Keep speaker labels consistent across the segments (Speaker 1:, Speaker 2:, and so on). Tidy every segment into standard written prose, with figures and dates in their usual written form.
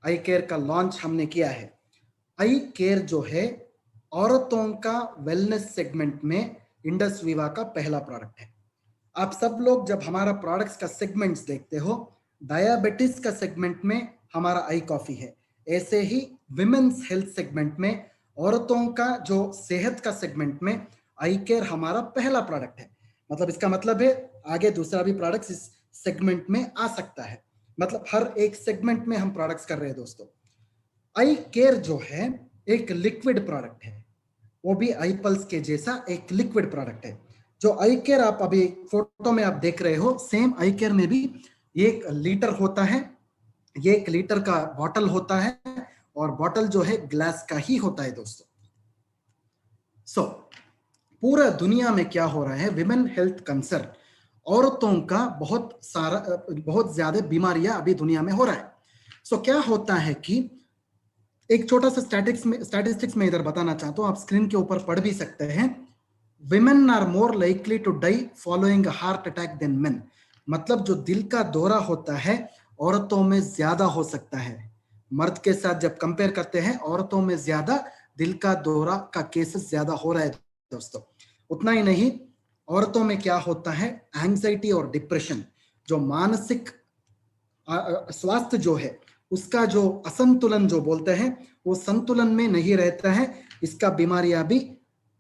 Speaker 1: आई care का launch हमने किया है। आई केयर जो है औरतों का वेलनेस सेगमेंट में इंडस विवा का पहला प्रोडक्ट है। आप सब लोग जब हमारा प्रोडक्ट्स का सेगमेंट्स देखते हो, डायबिटीज का सेगमेंट में हमारा आई कॉफी है, ऐसे ही विमेन्स हेल्थ सेगमेंट में, औरतों का जो सेहत का सेगमेंट में आई केयर हमारा पहला प्रोडक्ट है। मतलब इसका मतलब है आगे दूसरा भी प्रोडक्ट्स इस सेगमेंट में आ सकता है। मतलब हर एक सेगमेंट में हम प्रोडक्ट्स कर रहे हैं दोस्तों। आई केयर जो है एक लिक्विड प्रोडक्ट है, वो भी आई पल्स के जैसा एक लिक्विड प्रोडक्ट है। जो आई केयर आप अभी फोटो में आप देख रहे हो, सेम आई केयर में भी एक लीटर होता है, ये एक लीटर का बॉटल होता है, और बॉटल जो है ग्लास का ही होता है दोस्तों। सो पूरा दुनिया में क्या हो रहा है, विमेन हेल्थ कंसर्न, औरतों का बहुत ज्यादा बीमारियां अभी दुनिया में हो रहा है। सो क्या होता है कि एक छोटा सा स्टैटिस्टिक्स में इधर बताना चाहता हूं, आप स्क्रीन के ऊपर पढ़ भी सकते हैं। Women are more likely to die following heart attack than men. मतलब जो दिल का दौरा होता है औरतों में ज्यादा हो सकता है। मर्द के साथ जब कंपेयर करते हैं, औरतों में ज्यादा दिल का दौरा का केसेस ज्यादा हो रहा है दोस्तों। उतना ही नहीं, औरतों में क्या होता है, एंजाइटी और डिप्रेशन, जो मानसिक स्वास्थ्य जो है उसका जो असंतुलन जो बोलते हैं, वो संतुलन में नहीं रहता है। इसका बीमारियां भी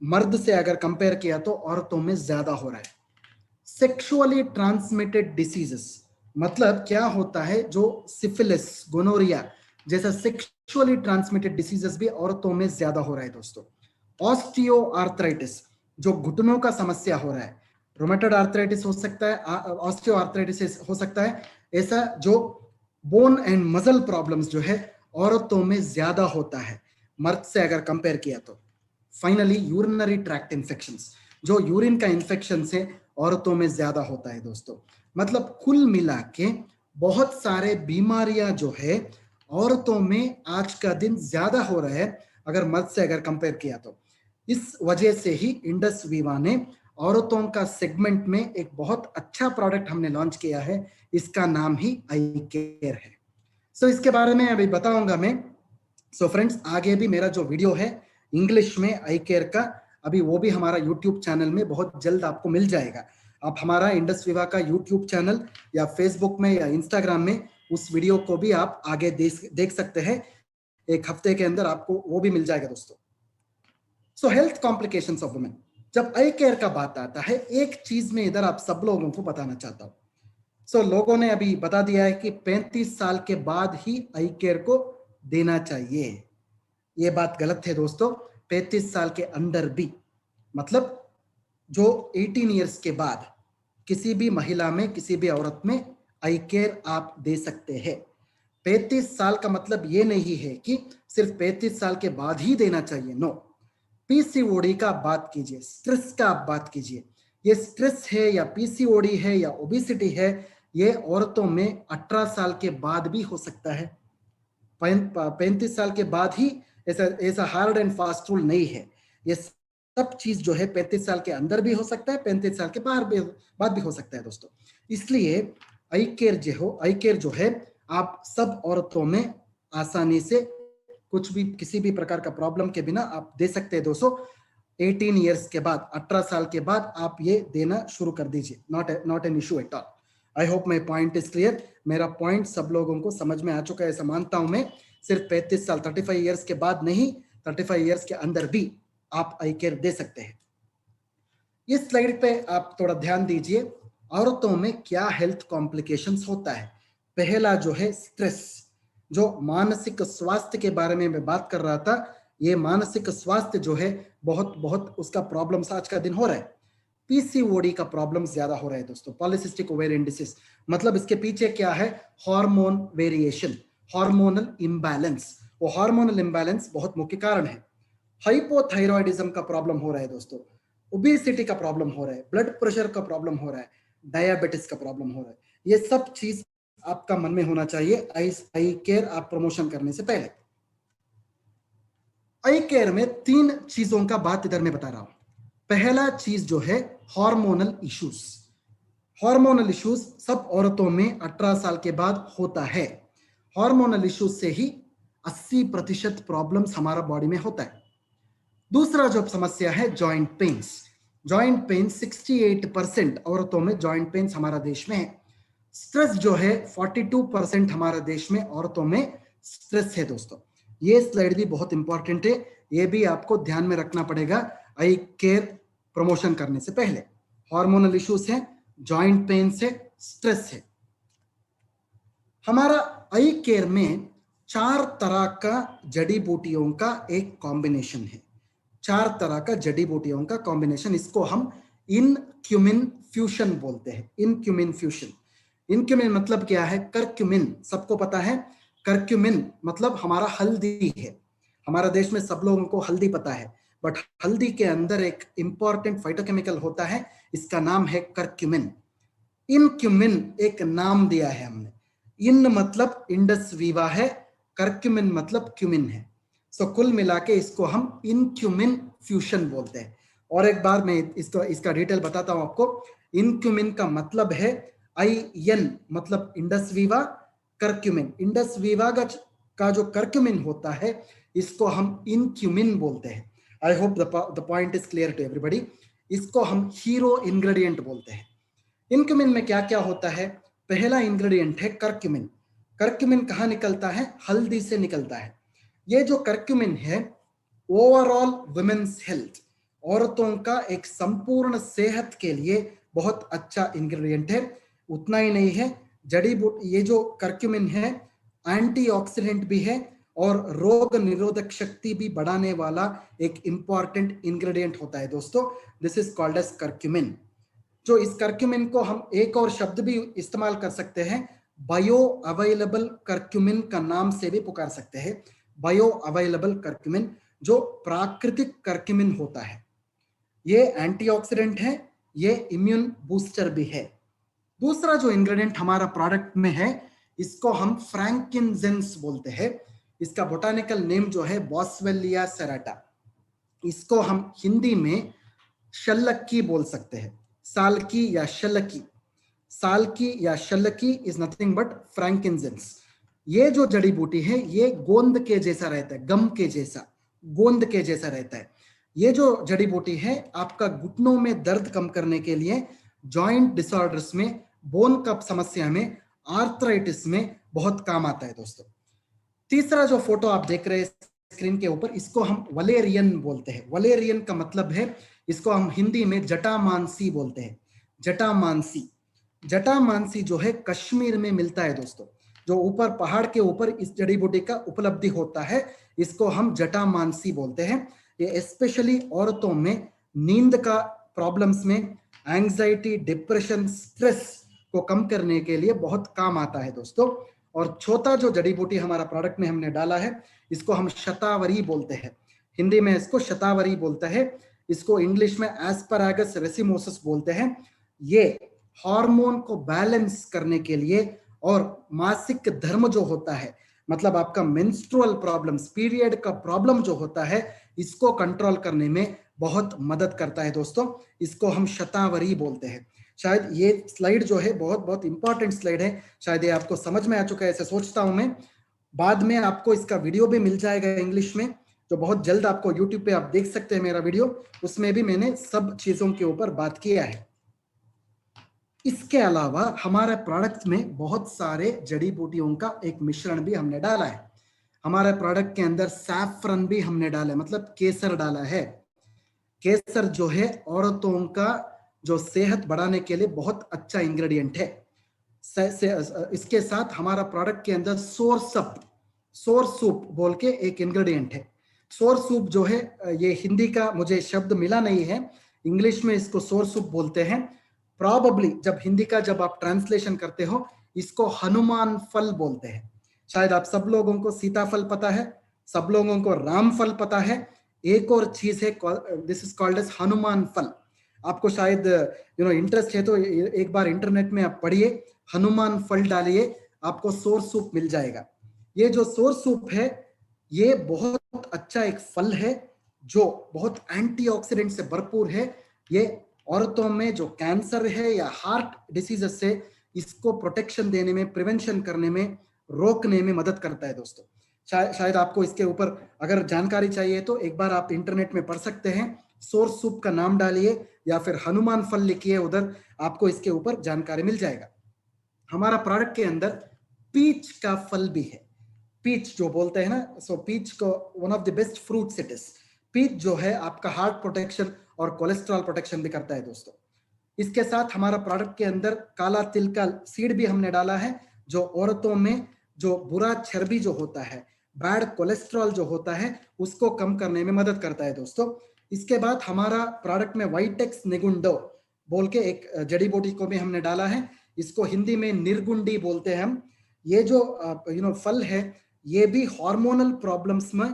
Speaker 1: मर्द से अगर कंपेयर किया तो औरतों में ज्यादा हो रहा है। सेक्सुअली ट्रांसमिटेड डिसीजेस, मतलब क्या होता है, जो सिफिलिस, गोनोरिया जैसा सेक्सुअली ट्रांसमिटेड डिसीजेस भी औरतों में ज्यादा हो रहा है दोस्तों। ऑस्टियो आर्थराइटिस, जो घुटनों का समस्या हो रहा है, रोमेटोइड आर्थराइटिस हो सकता है, ऑस्टियो आर्थराइटिस हो सकता है, ऐसा जो बोन एंड मसल प्रॉब्लम्स जो है औरतों में ज्यादा होता है मर्द से अगर कंपेयर किया तो। फाइनली यूरिनरी ट्रैक्ट इंफेक्शंस, जो यूरिन का इंफेक्शन से औरतों में ज्यादा होता है दोस्तों। मतलब कुल मिला के बहुत सारे बीमारियां जो है औरतों में आज का दिन ज्यादा हो रहा है अगर मर्द से अगर कंपेयर किया तो। इस वजह से ही इंडस विवा ने औरतों का सेगमेंट में एक बहुत अच्छा प्रोडक्ट हमने लॉन्च किया है, इसका नाम ही आई केयर है। सो इसके बारे में अभी बताऊंगा मैं। सो फ्रेंड्स, आगे भी मेरा जो वीडियो है इंग्लिश में आई केयर का, अभी वो भी हमारा यूट्यूब चैनल में बहुत जल्द आपको मिल जाएगा। आप हमारा इंडस विवा का यूट्यूब चैनल या फेसबुक में या इंस्टाग्राम में उस वीडियो को भी आप आगे देख सकते हैं। एक हफ्ते के अंदर आपको वो भी मिल जाएगा दोस्तों। सो हेल्थ कॉम्प्लिकेशंस ऑफ वुमेन, जब आई केयर का बात आता है, एक चीज में इधर आप सब लोगों को बताना चाहता हूं। सो लोगों ने अभी बता दिया है कि 35 साल के बाद ही आई केयर को देना चाहिए। ये बात गलत है दोस्तों। 35 साल के अंदर भी, मतलब जो 18 ईयर्स के बाद किसी भी महिला में, किसी भी औरत में आई केयर आप दे सकते हैं। 35 साल का मतलब ये नहीं है कि सिर्फ 35 साल के बाद ही देना चाहिए, नो। पीसीओडी का आप बात कीजिए, स्ट्रेस का आप बात कीजिए। ये स्ट्रेस है या पीसीओडी है या ओबेसिटी है, ये औरतों में 18 साल के बाद भी हो सकता है। 35 साल के बाद ही, ऐसा ऐसा हार्ड एंड फास्ट रूल नहीं है। ये सब चीज जो है 35 साल के अंदर भी हो सकता है, 35 साल के बाद भी हो सकता है दोस्तों। इसलिए आई केयर जो है आप सब औरतों में आसानी से कुछ भी, किसी भी प्रकार का प्रॉब्लम के बिना आप दे सकते हैं दोस्तों। 18 ईयर्स के बाद, 18 साल के बाद आप ये देना शुरू कर दीजिए। Not an issue at all. I hope my point is clear. मेरा पॉइंट सब लोगों को समझ में आ चुका है ऐसा मानता हूं मैं। सिर्फ 35 साल, 35 ईयर्स के बाद नहीं, 35 ईयर्स के अंदर भी आप आई केयर दे सकते हैं। इस स्लाइड पे आप थोड़ा ध्यान दीजिए, औरतों में क्या हेल्थ कॉम्प्लिकेशंस होता है। पहला जो है स्ट्रेस, जो मानसिक स्वास्थ्य के बारे में मैं बात कर रहा था। ये मानसिक स्वास्थ्य जो है बहुत बहुत उसका प्रॉब्लम्स आज का दिन हो रहा है। पीसीओडी का प्रॉब्लम ज्यादा हो रहा है दोस्तों, पॉलिसिस्टिक ओवेरियन डिसीज। मतलब इसके पीछे क्या है, हार्मोन वेरिएशन, हार्मोनल इम्बैलेंस। वो हार्मोनल इम्बैलेंस बहुत मुख्य कारण है। हाइपोथायरॉयडिज्म का प्रॉब्लम हो रहा है दोस्तों, ओबेसिटी का प्रॉब्लम हो रहा है, ब्लड प्रेशर का प्रॉब्लम हो रहा है, डायबिटीज का प्रॉब्लम हो रहा है। ये सब चीज आपका मन में होना चाहिए आई केयर आप प्रमोशन करने से पहले। आई केयर में 3 चीजों का बात इधर मैं बता रहा हूं। पहला चीज जो है हार्मोनल इश्यूज। हार्मोनल इश्यूज सब औरतों में 18 साल के बाद होता है। हार्मोनल इश्यूज से ही 80% प्रॉब्लम्स हमारा बॉडी में होता है। दूसरा जो समस्या है जॉइंट पेन्स। जॉइंट पेन 68% औरतों में जॉइंट पेन्स हमारा देश में है। स्ट्रेस जो है 42% हमारे देश में औरतों में स्ट्रेस है दोस्तों। ये स्लाइड भी बहुत इंपॉर्टेंट है, ये भी आपको ध्यान में रखना पड़ेगा आई केयर प्रमोशन करने से पहले। हार्मोनल इश्यूज है, जॉइंट पेन है, स्ट्रेस है। हमारा आई केयर में 4 तरह का जड़ी बूटियों का एक कॉम्बिनेशन है। 4 तरह का जड़ी बूटियों का कॉम्बिनेशन, इसको हम इनक्यूमिन फ्यूशन बोलते हैं। इनक्यूमिन फ्यूशन। इनक्यूमिन मतलब क्या है? करक्यूमिन, सबको पता है। करक्यूमिन मतलब हमारा हल्दी है। हमारा देश में सब लोगों को हल्दी पता है, बट हल्दी के अंदर एक इंपॉर्टेंट फाइटोकेमिकल होता है, इसका नाम है करक्यूमिन। इनक्यूमिन एक नाम दिया है हमने। इन मतलब इंडस वीवा है, करक्यूमिन मतलब क्यूमिन है। सो कुल मिला के इसको हम इनक्यूमिन फ्यूशन बोलते हैं। और एक बार मैं इसका डिटेल बताता हूं आपको। इनक्यूमिन का मतलब है IN मतलब Indus Viva, curcumin. Indus Viva का जो करक्यूमिन होता है इसको हम इनक्यूमिन बोलते हैं। I hope the point is clear to everybody. इसको हम हीरो इंग्रेडिएंट बोलते हैं। इनक्यूमिन में क्या क्या होता है? पहला इंग्रेडिएंट है करक्यूमिन। करक्यूमिन कहाँ निकलता है? हल्दी से निकलता है। ये जो करक्यूमिन है ओवरऑल वुमेन्स हेल्थ, औरतों का एक संपूर्ण सेहत के लिए बहुत अच्छा इंग्रेडिएंट है। उतना ही नहीं है, जड़ी बूटी, ये जो करक्यूमिन है एंटीऑक्सीडेंट भी है और रोग निरोधक शक्ति भी बढ़ाने वाला एक इंपॉर्टेंट इंग्रेडिएंट होता है दोस्तों। This is called as curcumin. जो इस करक्यूमिन को हम एक और शब्द भी इस्तेमाल कर सकते हैं, बायो अवेलेबल करक्यूमिन का नाम से भी पुकार सकते हैं। बायो अवेलेबल करक्यूमिन, जो प्राकृतिक करक्यूमिन होता है। ये एंटीऑक्सीडेंट है, ये इम्यून बूस्टर भी है। दूसरा जो इंग्रेडिएंट हमारा प्रोडक्ट में है इसको हम फ्रैंकिनजेंस बोलते हैं। इसका बोटानिकल नेम जो है बॉस्वेलिया सेराटा। इसको हम हिंदी में शल्लकी बोल सकते हैं, सालकी या शल्लकी। सालकी या शल्लकी इज नथिंग बट फ्रैंकिनजेंस। ये जो जड़ी बूटी है ये गोंद के जैसा रहता है, गम के जैसा, गोंद के जैसा रहता है। ये जो जड़ी बूटी है आपका घुटनों में दर्द कम करने के लिए, जॉइंट डिसऑर्डर्स में, बोन कप समस्या में, आर्थराइटिस में बहुत काम आता है दोस्तों। तीसरा जो फोटो आप देख रहे हैं स्क्रीन के ऊपर, इसको हम वलेरियन बोलते हैं। वलेरियन का मतलब है, इसको हम हिंदी में जटामानसी बोलते हैं। जटामानसी। जटामानसी जो है कश्मीर में मिलता है दोस्तों। जो ऊपर पहाड़ के ऊपर इस जड़ी बूटी का उपलब्धि होता है, इसको हम जटामानसी बोलते हैं। ये स्पेशली औरतों में नींद का प्रॉब्लम्स में, एंजाइटी, डिप्रेशन, स्ट्रेस को कम करने के लिए बहुत काम आता है दोस्तों। और चौथा जो जड़ी बूटी हमारा प्रोडक्ट में हमने डाला है इसको हम शतावरी बोलते हैं। हिंदी में इसको शतावरी बोलते हैं, इसको इंग्लिश में एस्परागस रेसिमोसस बोलते हैं। ये हार्मोन को बैलेंस करने के लिए और मासिक धर्म जो होता है, मतलब आपका मेंस्ट्रुअल प्रॉब्लम्स, पीरियड का प्रॉब्लम जो होता है, इसको कंट्रोल करने में बहुत मदद करता है दोस्तों। इसको हम शतावरी बोलते हैं। शायद ये स्लाइड जो है बहुत बहुत इंपॉर्टेंट स्लाइड है, शायद ये आपको समझ में आ चुका है ऐसे सोचता हूं मैं। बाद में आपको इसका वीडियो भी मिल जाएगा इंग्लिश में, जो बहुत जल्द आपको यूट्यूब पे आप देख सकते हैं मेरा वीडियो, उसमें भी मैंने सब चीजों के ऊपर बात किया है। इसके अलावा हमारे प्रोडक्ट में बहुत सारे जड़ी बूटियों का एक मिश्रण भी हमने डाला है। हमारे प्रोडक्ट के अंदर सैफरन भी हमने डाला है, मतलब केसर डाला है। केसर जो है औरतों का जो सेहत बढ़ाने के लिए बहुत अच्छा इंग्रेडिएंट है। इसके साथ हमारा प्रोडक्ट के अंदर सोर सूप बोल के एक इंग्रेडिएंट है। सोर सूप जो है, ये हिंदी का मुझे शब्द मिला नहीं है, इंग्लिश में इसको सोर सूप बोलते हैं। प्रॉबली जब हिंदी का जब आप ट्रांसलेशन करते हो इसको हनुमान फल बोलते हैं। शायद आप सब लोगों को सीताफल पता है, सब लोगों को राम फल पता है, एक और चीज है this is called as Hanuman फल। आपको शायद इंटरेस्ट है तो एक बार इंटरनेट में आप पढ़िए, हनुमान फल डालिए, आपको सोर सूप मिल जाएगा। ये जो सोर सूप है ये बहुत अच्छा एक फल है जो बहुत एंटीऑक्सीडेंट से भरपूर है। ये औरतों में जो कैंसर है या हार्ट डिसीजेस से, इसको प्रोटेक्शन देने में, प्रिवेंशन करने में रोकने में मदद करता है दोस्तों। शायद आपको इसके ऊपर अगर जानकारी चाहिए तो एक बार आप इंटरनेट में पढ़ सकते हैं। सोर्स सूप का नाम डालिए या फिर हनुमान फल लिखिए, उधर आपको इसके ऊपर जानकारी मिल जाएगा। हमारा प्रोडक्ट के अंदर पीच का फल भी है। पीच जो बोलते हैं ना, सो पीच को one of the best fruits it is. Peach जो है आपका हार्ट प्रोटेक्शन और कोलेस्ट्रॉल प्रोटेक्शन भी करता है दोस्तों। इसके साथ हमारा प्रोडक्ट के अंदर काला तिल का सीड भी हमने डाला है, जो औरतों में जो बुरा चर्बी जो होता है, बैड कोलेस्ट्रॉल जो होता है, उसको कम करने में मदद करता है दोस्तों। इसके बाद हमारा प्रोडक्ट में वाइटेक्स निगुंडो बोल के एक जड़ी बूटी को भी हमने डाला है। इसको हिंदी में निर्गुंडी बोलते हैं हम। ये जो फल है, ये भी हार्मोनल प्रॉब्लम्स में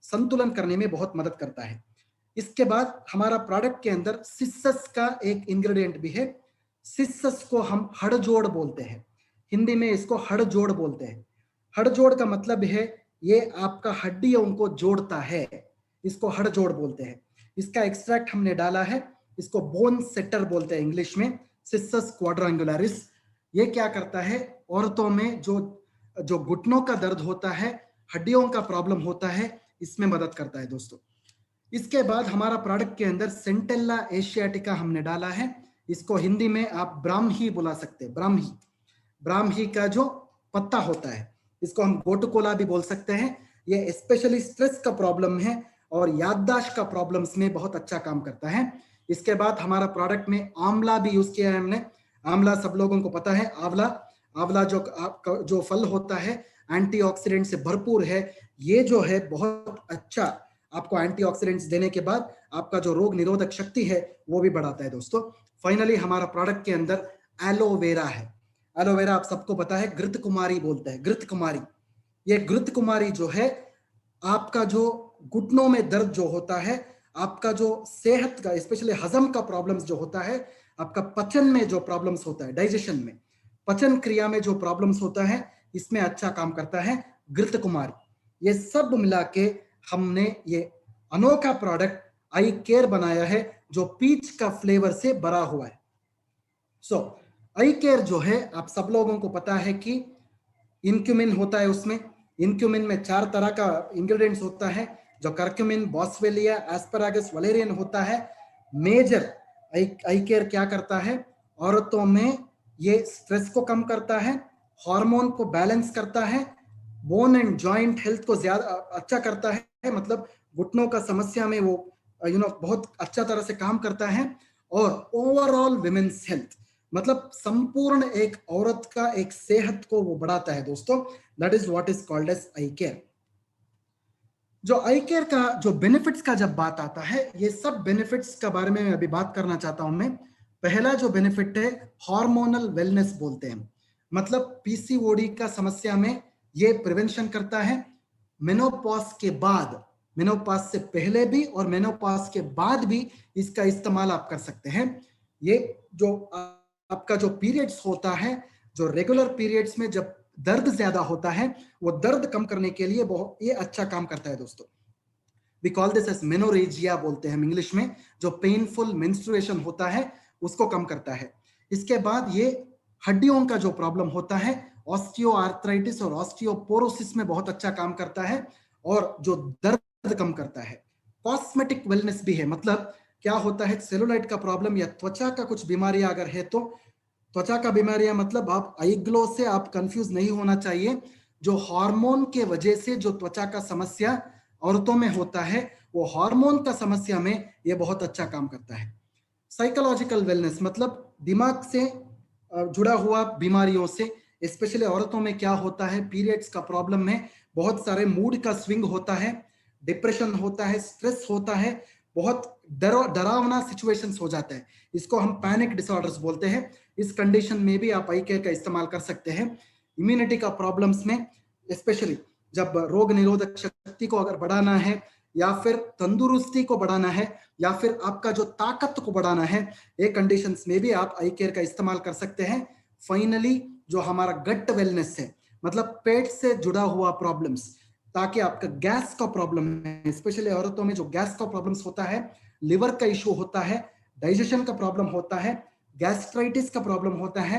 Speaker 1: संतुलन करने में बहुत मदद करता है। इसके बाद हमारा प्रोडक्ट के अंदर सिसस का एक इंग्रेडिएंट भी है। सिसस को हम हड़जोड़ बोलते हैं, हिंदी में इसको हड़जोड़ बोलते हैं। हड़जोड़ का मतलब है ये आपका हड्डियों को जोड़ता है, इसको हड़जोड़ बोलते हैं। इसका एक्सट्रैक्ट हमने डाला है, इसको बोन सेटर बोलते हैं इंग्लिश में, सिसस क्वाड्रेंगुलरिस। ये क्या करता है, औरतों में जो घुटनों का दर्द होता है, हड्डियों का प्रॉब्लम होता है, इसमें मदद करता है दोस्तों। इसके बाद हमारा प्रोडक्ट के अंदर सेंटेला एशियाटिका हमने डाला है। इसको हिंदी में आप ब्राह्मी बुला सकते हैं। ब्राह्मी का जो पत्ता होता है, इसको हम गोटुकोला भी बोल सकते हैं। ये स्पेशली स्ट्रेस का प्रॉब्लम है और याददाश्त का प्रॉब्लम्स में बहुत अच्छा काम करता है। इसके बाद हमारा प्रोडक्ट में आंवला भी यूज किया है हमने। आंवला सब लोगों को पता है। आंवला जो फल होता है एंटीऑक्सीडेंट से भरपूर है। ये जो है बहुत अच्छा आपको एंटीऑक्सीडेंट्स देने के बाद आपका जो रोग निरोधक शक्ति है वो भी बढ़ाता है दोस्तों। फाइनली हमारा प्रोडक्ट के अंदर एलोवेरा है। एलोवेरा आप सबको पता है, घृत कुमारी बोलते हैं, घृत कुमारी। ये घृत कुमारी जो है आपका जो घुटनों में दर्द जो होता है, आपका जो सेहत का स्पेशली हजम का प्रॉब्लम्स जो होता है, आपका पचन में जो प्रॉब्लम्स होता है, डाइजेशन में, पचन क्रिया में जो प्रॉब्लम्स होता है, इसमें अच्छा काम करता है घृत कुमारी। ये सब मिला के हमने ये अनोखा प्रोडक्ट आई केयर बनाया है, जो पीच का फ्लेवर से भरा हुआ है। सो आई केयर जो है आप सब लोगों को पता है कि इनक्यूमिन होता है। उसमें इनक्यूमिन में 4 तरह का इंग्रेडिएंट्स होता है, जो करक्यूमिन, बॉस्वेलिया, एस्परागस, वलेरियन होता है। मेजर आई केयर क्या करता है, औरतों में ये स्ट्रेस को कम करता है, हार्मोन को बैलेंस करता है, बोन एंड जॉइंट हेल्थ को ज्यादा अच्छा करता है, मतलब घुटनों का समस्या में वो बहुत अच्छा तरह से काम करता है। और ओवरऑल विमेन्स हेल्थ, मतलब संपूर्ण एक औरत का एक सेहत को वो बढ़ाता है दोस्तों। That is what is called as eye care. जो आई केयर का जो बेनिफिट्स का जब बात आता है, ये सब बेनिफिट्स का बारे में अभी बात करना चाहता हूं मैं। पहला जो बेनिफिट है हार्मोनल वेलनेस बोलते हैं, मतलब पीसीओडी का समस्या में ये प्रिवेंशन करता है। मेनोपॉज के बाद, मेनोपॉज से पहले भी और मेनोपॉज के बाद भी इसका इस्तेमाल आप कर सकते हैं। ये जो आपका जो पीरियड्स होता है, जो रेगुलर पीरियड्स में जब दर्द ज्यादा होता है, वो दर्द कम करने के लिए बहुत ये अच्छा काम करता है दोस्तों। We call this as menorrhagia बोलते हैं इंग्लिश में, जो पेनफुल मेंस्ट्रुएशन होता है उसको कम करता है। इसके बाद ये हड्डियों का जो प्रॉब्लम होता है, ऑस्टियोआर्थराइटिस और ऑस्टियोपोरोसिस में बहुत अच्छा काम करता है और जो दर्द कम करता है। कॉस्मेटिक वेलनेस भी है, मतलब क्या होता है, सेलुलाइट का प्रॉब्लम या त्वचा का कुछ बीमारियां अगर है तो, त्वचा का बीमारियां मतलब आप आई ग्लो से आप कंफ्यूज नहीं होना चाहिए। जो हार्मोन के वजह से जो त्वचा का समस्या औरतों में होता है, वो हार्मोन का समस्या में ये बहुत अच्छा काम करता है। साइकोलॉजिकल वेलनेस मतलब दिमाग से जुड़ा हुआ बीमारियों से, स्पेशली औरतों में क्या होता है, पीरियड्स का प्रॉब्लम में बहुत सारे मूड का स्विंग होता है, डिप्रेशन होता है, स्ट्रेस होता है, बहुत डरावना सिचुएशंस हो जाता है, इसको हम पैनिक डिसऑर्डर्स बोलते हैं। इस कंडीशन में भी आप आई केयर का इस्तेमाल कर सकते हैं। इम्यूनिटी का प्रॉब्लम्स में, स्पेशली जब रोग निरोधक शक्ति को अगर बढ़ाना है या फिर तंदुरुस्ती को बढ़ाना है या फिर आपका जो ताकत को बढ़ाना है, ये कंडीशंस में भी आप आई केयर का इस्तेमाल कर सकते हैं। फाइनली जो हमारा गट वेलनेस है, मतलब पेट से जुड़ा हुआ प्रॉब्लम्स, ताकि आपका गैस का प्रॉब्लम है, स्पेशली औरतों में जो गैस का प्रॉब्लम्स होता है, लिवर का इशू होता है, डाइजेशन का प्रॉब्लम होता है, गैस्ट्राइटिस का प्रॉब्लम होता है,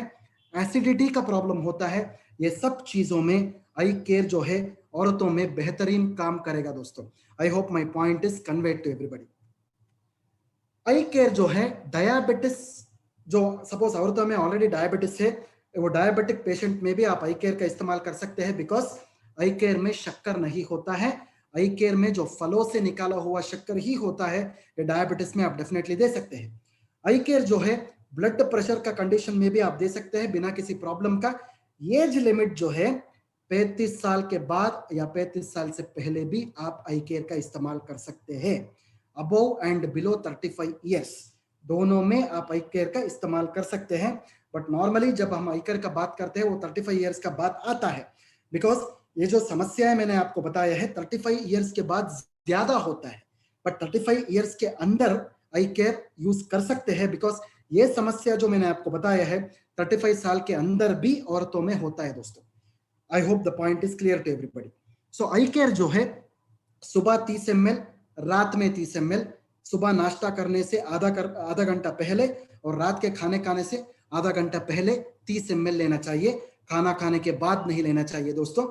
Speaker 1: एसिडिटी का प्रॉब्लम होता है, ये सब चीजों में आई केयर जो है औरतों में बेहतरीन काम करेगा दोस्तों। I hope my point is conveyed to everybody. Eye care जो है डायबिटिस, जो सपोज औरतों में ऑलरेडी डायबिटिस है, वो डायबिटिक पेशेंट में भी आप आई केयर का इस्तेमाल कर सकते हैं, बिकॉज आई केयर में शक्कर नहीं होता है। आई केयर में जो फलों से निकाला हुआ शक्कर ही होता है, ये डायबिटिस में आप डेफिनेटली दे सकते हैं। आई केयर जो है ब्लड प्रेशर का कंडीशन में भी आप दे सकते हैं बिना किसी प्रॉब्लम का। एज लिमिट जो है 35 साल के बाद या 35 साल से पहले भी आप आई केयर का इस्तेमाल कर सकते हैं। अबोव एंड बिलो 35 ईयर्स दोनों में आप आई केयर का इस्तेमाल कर सकते हैं। बट नॉर्मली जब हम आई केयर का बात करते हैं वो 35 ईयर्स का बात आता है, बिकॉज ये जो समस्या है मैंने आपको बताया है 35 ईयर्स के बाद ज्यादा होता है, बट 35 ईयर्स के अंदर आई केयर यूज कर सकते हैं, बिकॉज ये समस्या जो मैंने आपको बताया है 35 साल के अंदर भी औरतों में होता है दोस्तों। I hope the point is clear to everybody. So eye care जो है सुबह 30 ml, रात में 30 ml, सुबह नाश्ता करने से आधा घंटा पहले और रात के खाने से आधा घंटा पहले 30 ml लेना चाहिए। खाना खाने के बाद नहीं लेना चाहिए दोस्तों।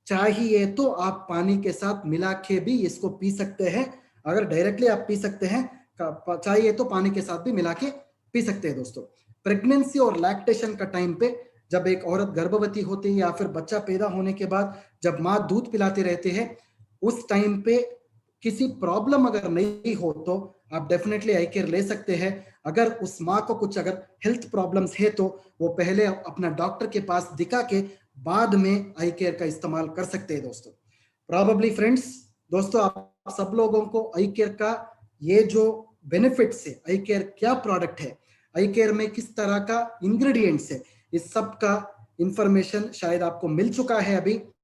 Speaker 1: चाहिए तो आप पानी के साथ मिला के भी इसको पी सकते हैं। अगर डायरेक्टली आप पी सकते हैं, चाहिए तो पानी के साथ भी मिला के पी सकते हैं दोस्तों। प्रेगनेंसी और लैक्टेशन का टाइम पे, जब एक औरत गर्भवती होती है या फिर बच्चा पैदा होने के बाद जब माँ दूध पिलाते रहते हैं, उस टाइम पे किसी प्रॉब्लम अगर नहीं हो तो आप डेफिनेटली आई केयर ले सकते हैं। अगर उस माँ को कुछ अगर हेल्थ प्रॉब्लम्स है तो वो पहले अपना डॉक्टर के पास दिखा के बाद में आई केयर का इस्तेमाल कर सकते हैं दोस्तों। प्रॉबेबली फ्रेंड्स, दोस्तों आप सब लोगों को आई केयर का ये जो बेनिफिट्स है, आई केयर क्या प्रोडक्ट है, आई केयर में किस तरह का इंग्रेडिएंट्स है, इस सब का इंफॉर्मेशन शायद आपको मिल चुका है अभी।